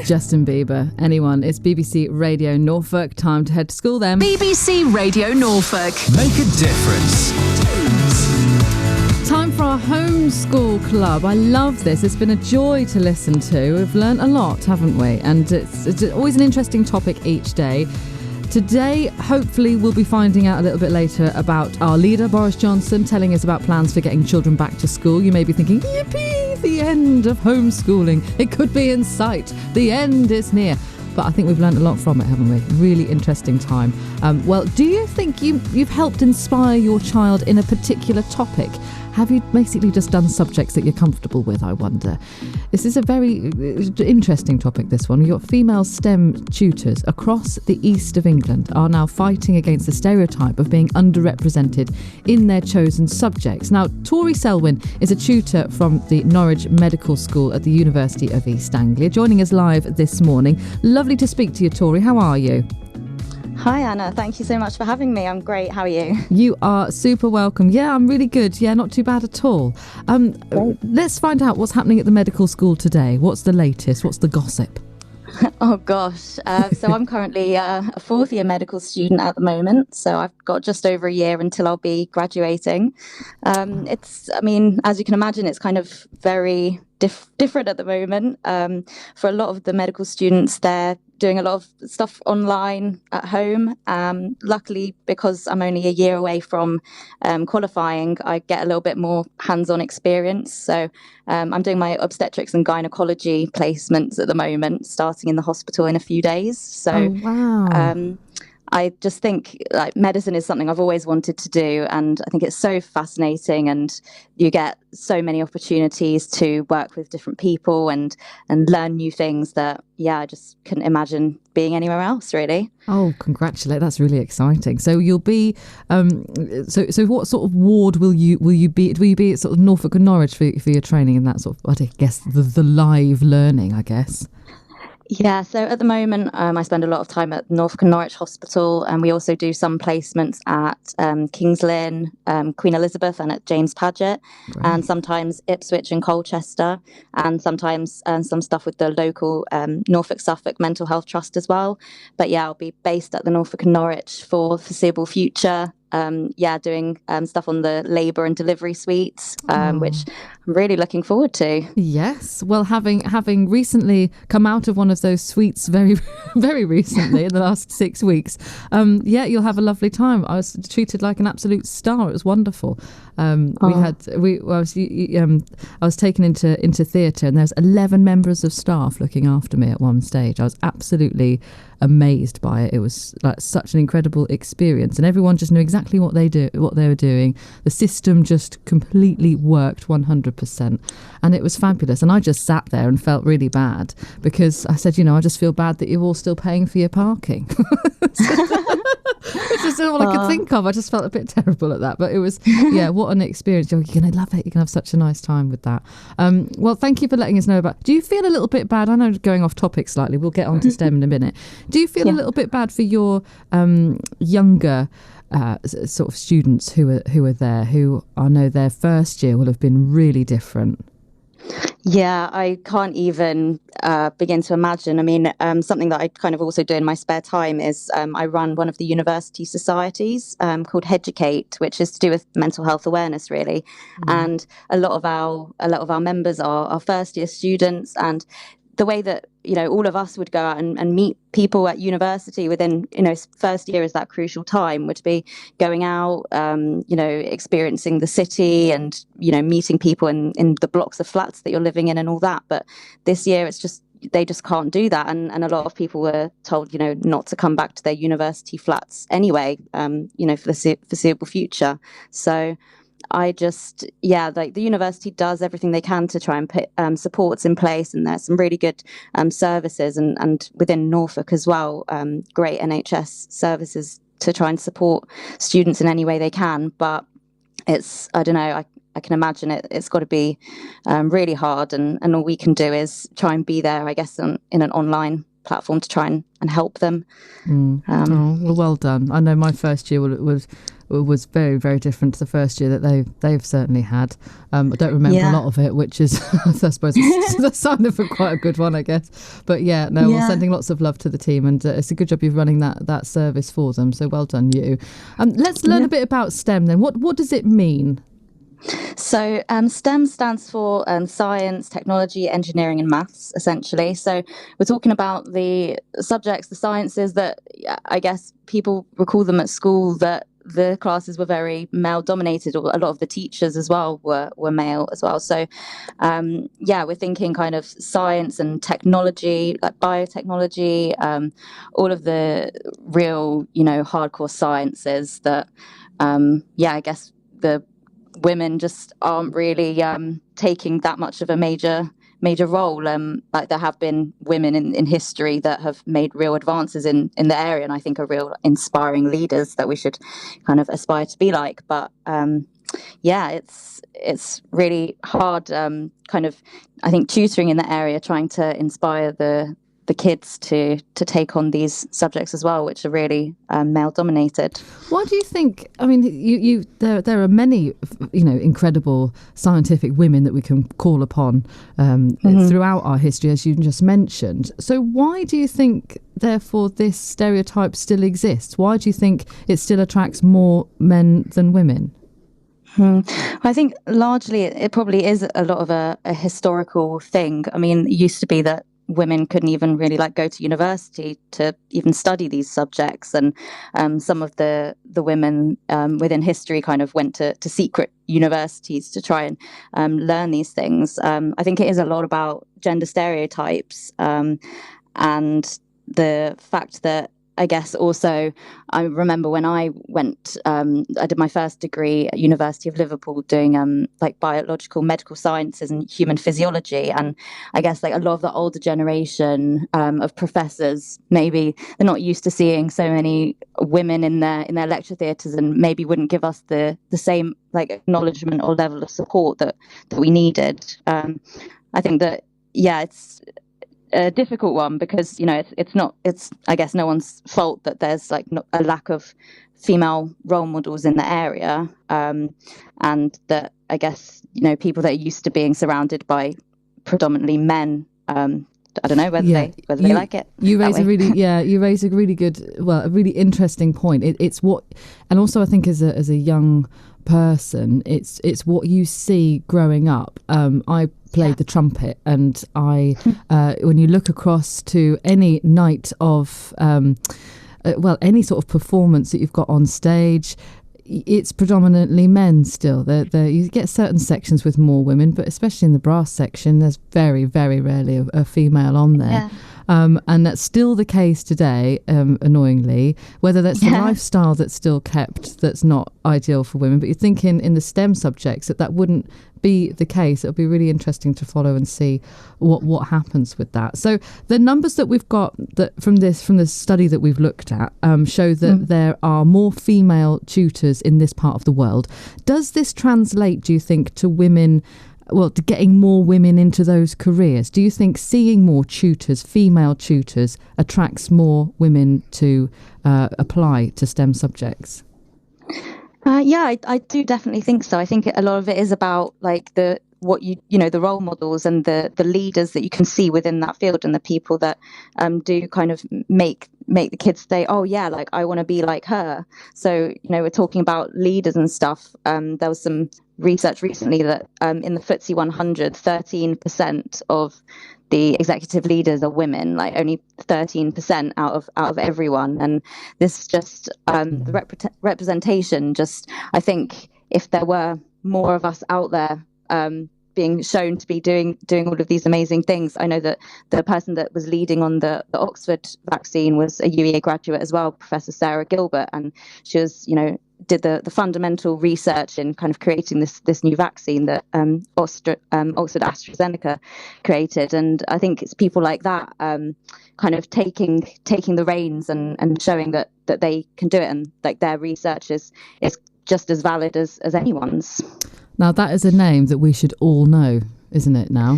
Justin Bieber, anyone. It's BBC Radio Norfolk. Time to head to school then. BBC Radio Norfolk. Make a difference. Time for our homeschool club. I love this. It's been a joy to listen to. We've learnt a lot, haven't we? And it's always an interesting topic each day. Today, hopefully, we'll be finding out a little bit later about our leader, Boris Johnson, telling us about plans for getting children back to school. You may be thinking, yippee, the end of homeschooling. It could be in sight. The end is near. But I think we've learned a lot from it, haven't we? Really interesting time. Well, do you think you've helped inspire your child in a particular topic? Have you basically just done subjects that you're comfortable with, I wonder? This is a very interesting topic, this one. Your female STEM tutors across the east of England are now fighting against the stereotype of being underrepresented in their chosen subjects. Now, Tory Selwyn is a tutor from the Norwich Medical School at the University of East Anglia, joining us live this morning. Lovely to speak to you, Tory. How are you? Hi, Anna. Thank you so much for having me. I'm great. How are you? You are super welcome. Yeah, I'm really good. Yeah, not too bad at all. Let's find out what's happening at the medical school today. What's the latest? What's the gossip? Oh, gosh. So I'm currently a fourth year medical student at the moment. So I've got just over a year until I'll be graduating. As you can imagine, it's kind of very different at the moment. For a lot of the medical students, they're doing a lot of stuff online at home. Luckily, because I'm only a year away from qualifying, I get a little bit more hands-on experience. So I'm doing my obstetrics and gynecology placements at the moment, starting in the hospital in a few days. So wow. I just think medicine is something I've always wanted to do, and I think it's so fascinating, and you get so many opportunities to work with different people and learn new things that I just couldn't imagine being anywhere else, really. Oh, congratulate! That's really exciting. So you'll be so what sort of ward will you be? Will you be at sort of Norfolk and Norwich for your training and that sort of, I guess, the live learning, I guess? Yeah, so at the moment, I spend a lot of time at Norfolk and Norwich Hospital, and we also do some placements at King's Lynn, Queen Elizabeth, and at James Paget, and sometimes Ipswich and Colchester, and sometimes some stuff with the local Norfolk Suffolk Mental Health Trust as well. But yeah, I'll be based at the Norfolk and Norwich for the foreseeable future. Doing stuff on the labour and delivery suites, which I'm really looking forward to. Yes, well, having recently come out of one of those suites very, very recently in the last 6 weeks, you'll have a lovely time. I was treated like an absolute star. It was wonderful. I was taken into theatre, and there's 11 members of staff looking after me at one stage. I was absolutely amazed by it. It was like such an incredible experience, and everyone just knew exactly what they were doing. The system just completely worked 100%, and it was fabulous. And I just sat there and felt really bad because I said, I just feel bad that you're all still paying for your parking. Which is all I could think of. I just felt a bit terrible at that, but it was, what an experience. You're going to love it. You're going to have such a nice time with that. Well, thank you for letting us know about. Do you feel a little bit bad? I know, going off topic slightly. We'll get on to STEM in a minute. Do you feel a little bit bad for your younger sort of students who are there, who I know their first year will have been really different? Yeah, I can't even begin to imagine. I mean, something that I kind of also do in my spare time is I run one of the university societies called Educate, which is to do with mental health awareness, really. And a lot of our members are first year students, and the way that all of us would go out and meet people at university within first year is that crucial time, would be going out, experiencing the city and meeting people in the blocks of flats that you're living in and all that. But this year it's just they just can't do that, and a lot of people were told not to come back to their university flats anyway, for the foreseeable future. So I just, the university does everything they can to try and put supports in place, and there's some really good services and within Norfolk as well, great NHS services to try and support students in any way they can. But it's, I don't know, I can imagine it's got to be really hard, and all we can do is try and be there, I guess, in an online platform to try and help them. Well done. I know my first year was very, very different to the first year that they've certainly had. I don't remember a lot of it, which is I suppose the sign of quite a good one, I guess. But we're sending lots of love to the team, and it's a good job you're running that service for them. So well done you. Let's learn a bit about STEM then. What does it mean? So STEM stands for science, technology, engineering and maths, essentially. So we're talking about the subjects, the sciences that I guess people recall them at school, that the classes were very male dominated, or a lot of the teachers as well were male as well. So we're thinking kind of science and technology, like biotechnology, all of the real, hardcore sciences that I guess the women just aren't really taking that much of a major role. Like there have been women in history that have made real advances in the area, and I think are real inspiring leaders that we should kind of aspire to be like. But it's really hard kind of, I think, tutoring in the area, trying to inspire the kids to take on these subjects as well, which are really male dominated. Why do you think? I mean, there are many, incredible scientific women that we can call upon throughout our history, as you just mentioned. So why do you think, therefore, this stereotype still exists? Why do you think it still attracts more men than women? I think largely it probably is a lot of a historical thing. I mean, it used to be that women couldn't even really go to university to even study these subjects, and some of the women within history kind of went to secret universities to try and learn these things. I think it is a lot about gender stereotypes, and the fact that, I guess also, I remember when I went, I did my first degree at University of Liverpool doing biological medical sciences and human physiology. And I guess a lot of the older generation of professors, maybe they're not used to seeing so many women in their lecture theatres, and maybe wouldn't give us the same acknowledgement or level of support that we needed. I think that, it's a difficult one, because it's I guess no one's fault that there's a lack of female role models in the area, and that I guess people that are used to being surrounded by predominantly men, I don't know whether they like it. You raise a really good, a really interesting point. It's what, and also I think as a young person, it's what you see growing up. I played the trumpet, and I when you look across to any night of any sort of performance that you've got on stage, it's predominantly men still. You get certain sections with more women, but especially in the brass section, there's very, very rarely a female on there. Yeah. And that's still the case today, annoyingly, whether that's the lifestyle that's still kept, that's not ideal for women. But you'd think in the STEM subjects that wouldn't be the case. It'll be really interesting to follow and see what happens with that. So the numbers that we've got from the study that we've looked at show that there are more female tutors in this part of the world. Does this translate, do you think, to women, to getting more women into those careers? Do you think seeing more tutors, female tutors, attracts more women to apply to STEM subjects? I do definitely think so. I think a lot of it is about the role models and the leaders that you can see within that field, and the people that do kind of make the kids say, oh yeah, I want to be like her. So we're talking about leaders and stuff. There was some research recently that in the FTSE 100, 13% of the executive leaders are women, only 13% out of everyone. And this just the representation. Just, I think if there were more of us out there being shown to be doing all of these amazing things. I know that the person that was leading on the Oxford vaccine was a UEA graduate as well, Professor Sarah Gilbert, and she was, did the fundamental research in kind of creating this new vaccine that Oxford AstraZeneca created. And I think it's people like that kind of taking the reins and showing that they can do it, and their research is just as valid as anyone's. Now that is a name that we should all know, isn't it now?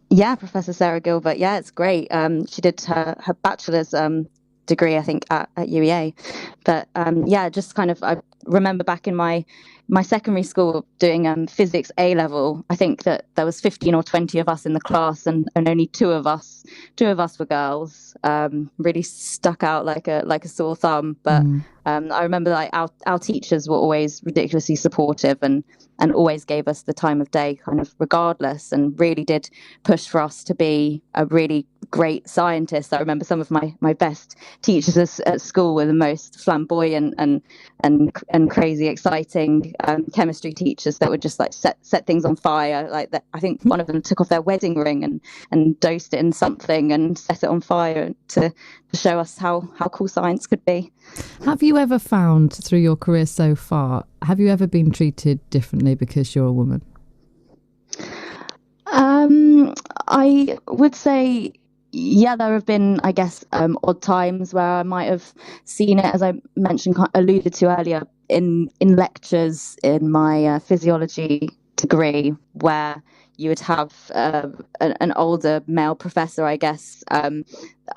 Yeah, Professor Sarah Gilbert. Yeah, it's great. She did her bachelor's degree, I think, at UEA. But yeah, just kind of, I remember back in my secondary school doing physics A level. I think that there was 15 or 20 of us in the class, and only two of us were girls. Really stuck out like a sore thumb. But I remember like our teachers were always ridiculously supportive and always gave us the time of day, kind of regardless, and really did push for us to be a really great scientist. I remember some of my best teachers at school were the most flamboyant and crazy, exciting chemistry teachers that would just like set things on fire. Like that, I think one of them took off their wedding ring and dosed it in something and set it on fire to show us how cool science could be. Have you ever found through your career so far, have you ever been treated differently because you're a woman? I would say, yeah, there have been, I guess, odd times where I might have seen it, as I mentioned, alluded to earlier, in lectures in my physiology degree, where you would have an older male professor, I guess.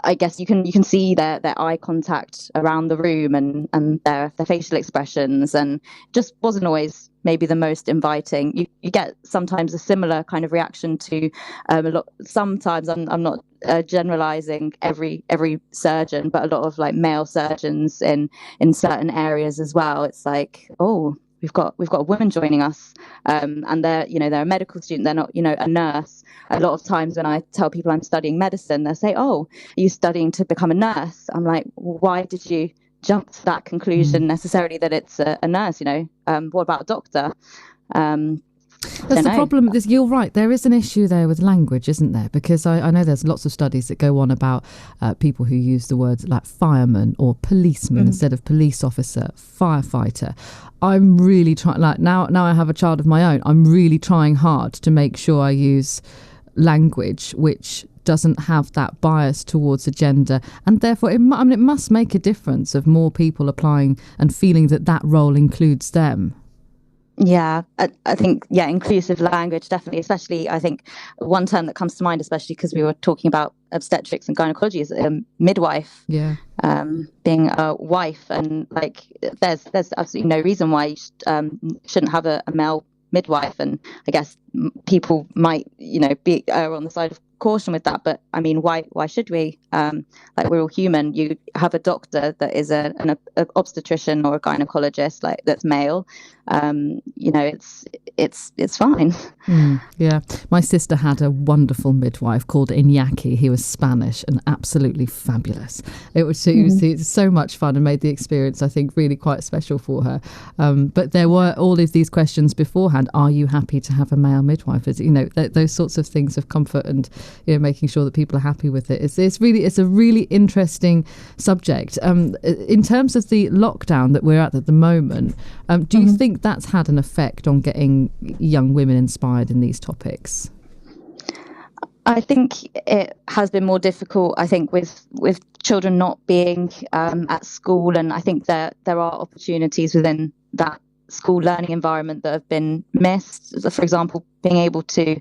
I guess you can see their eye contact around the room and their facial expressions, and just wasn't always maybe the most inviting. You get sometimes a similar kind of reaction to a lot. Sometimes I'm not generalizing every surgeon, but a lot of like male surgeons in certain areas as well. It's like, oh, we've got a woman joining us, and they're a medical student. They're not a nurse. A lot of times when I tell people I'm studying medicine, they say, "Oh, are you studying to become a nurse?" I'm like, well, why did you jump to that conclusion necessarily that it's a nurse? What about a doctor? That's the problem. You're right. There is an issue there with language, isn't there? Because I know there's lots of studies that go on about people who use the words like fireman or policeman instead of police officer, firefighter. I'm really trying, like now I have a child of my own. I'm really trying hard to make sure I use language which doesn't have that bias towards a gender, and therefore it must make a difference of more people applying and feeling that role includes them. Yeah, I think, inclusive language, definitely, especially I think one term that comes to mind, especially because we were talking about obstetrics and gynecology, is midwife. Yeah. Being a wife, and like there's absolutely no reason why you shouldn't have a male midwife, and I guess people might be on the side of caution with that, but I mean, why should we? Like, we're all human. You have a doctor that is an obstetrician or a gynecologist, like, that's male. It's fine. Yeah, my sister had a wonderful midwife called Iñaki. He was Spanish and absolutely fabulous. It was so much fun and made the experience, I think, really quite special for her. But there were all of these questions beforehand. Are you happy to have a male midwife? Those sorts of things of comfort and making sure that people are happy with it. It's a really interesting subject. In terms of the lockdown that we're at the moment, do you think that's had an effect on getting young women inspired in these topics? I think it has been more difficult, I think, with children not being at school, and I think that there are opportunities within that school learning environment that have been missed. For example, being able to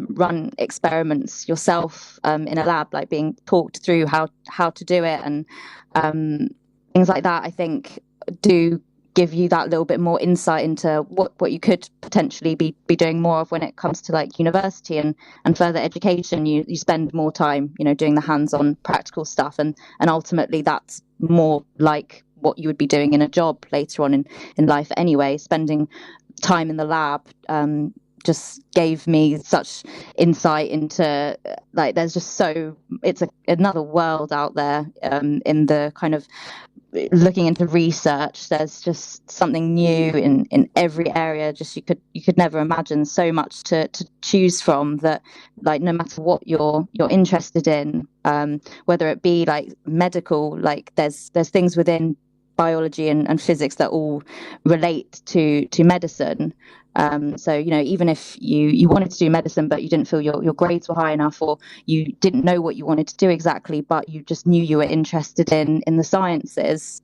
run experiments yourself in a lab, like being talked through how to do it, and things like that, I think do give you that little bit more insight into what you could potentially be doing more of when it comes to like university and further education. You spend more time doing the hands-on practical stuff, and ultimately that's more like what you would be doing in a job later on in life anyway. Spending time in the lab just gave me such insight into, like, there's just it's another world out there in the kind of looking into research. There's just something new in every area. Just you could never imagine. So much to choose from, that, like, no matter what you're interested in, whether it be like medical, like there's things within biology and physics that all relate to medicine, So, even if you wanted to do medicine, but you didn't feel your grades were high enough, or you didn't know what you wanted to do exactly, but you just knew you were interested in the sciences,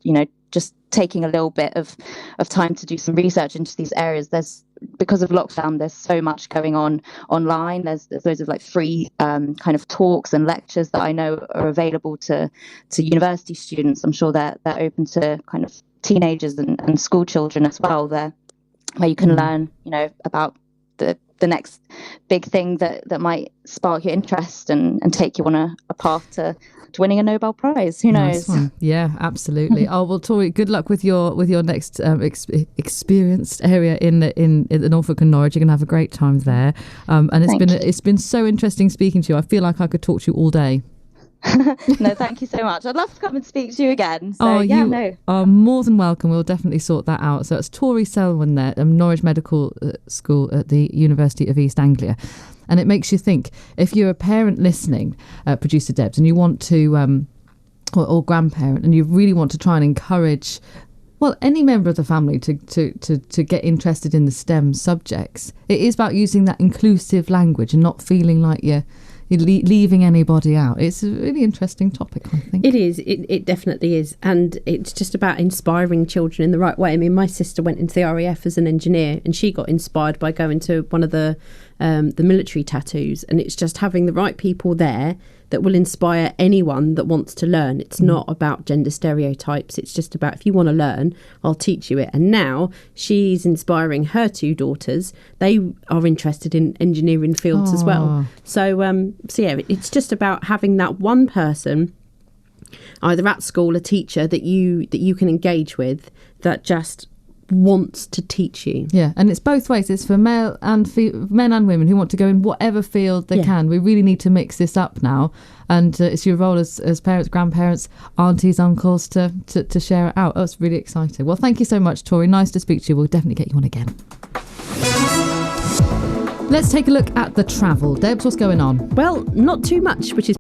just taking a little bit of time to do some research into these areas. Because of lockdown, there's so much going on online. There's loads of free kind of talks and lectures that I know are available to university students. I'm sure they're open to kind of teenagers and school children as well, there, where you can learn, about the next big thing that might spark your interest and take you on a path to winning a Nobel Prize. Who knows? Nice one. Yeah, absolutely. Oh well, Tory, good luck with your next experienced area in the Norfolk and Norwich. You're going to have a great time there. And it's been so interesting speaking to you. I feel like I could talk to you all day. No, thank you so much. I'd love to come and speak to you again. So, you are more than welcome. We'll definitely sort that out. So it's Tory Selwyn there, Norwich Medical School at the University of East Anglia. And it makes you think, if you're a parent listening, producer Debs, and you want to, or grandparent, and you really want to try and encourage, well, any member of the family to get interested in the STEM subjects, it is about using that inclusive language and not feeling like you're leaving anybody out. It's a really interesting topic, I think. It is. It definitely is. And it's just about inspiring children in the right way. I mean, my sister went into the RAF as an engineer, and she got inspired by going to one of the military tattoos. And it's just having the right people there that will inspire anyone that wants to learn. It's not about gender stereotypes. It's just about, if you want to learn, I'll teach you it. And now she's inspiring her two daughters. They are interested in engineering fields as well. So yeah, it's just about having that one person, either at school, a teacher that you can engage with, that just wants to teach you. Yeah, and it's both ways. It's for men and women who want to go in whatever field they can. We really need to mix this up now, and it's your role as parents, grandparents, aunties, uncles to share it out. Oh, it's really exciting. Well, thank you so much, Tory. Nice to speak to you. We'll definitely get you on again. Let's take a look at the travel. Debs, what's going on? Well, not too much, which is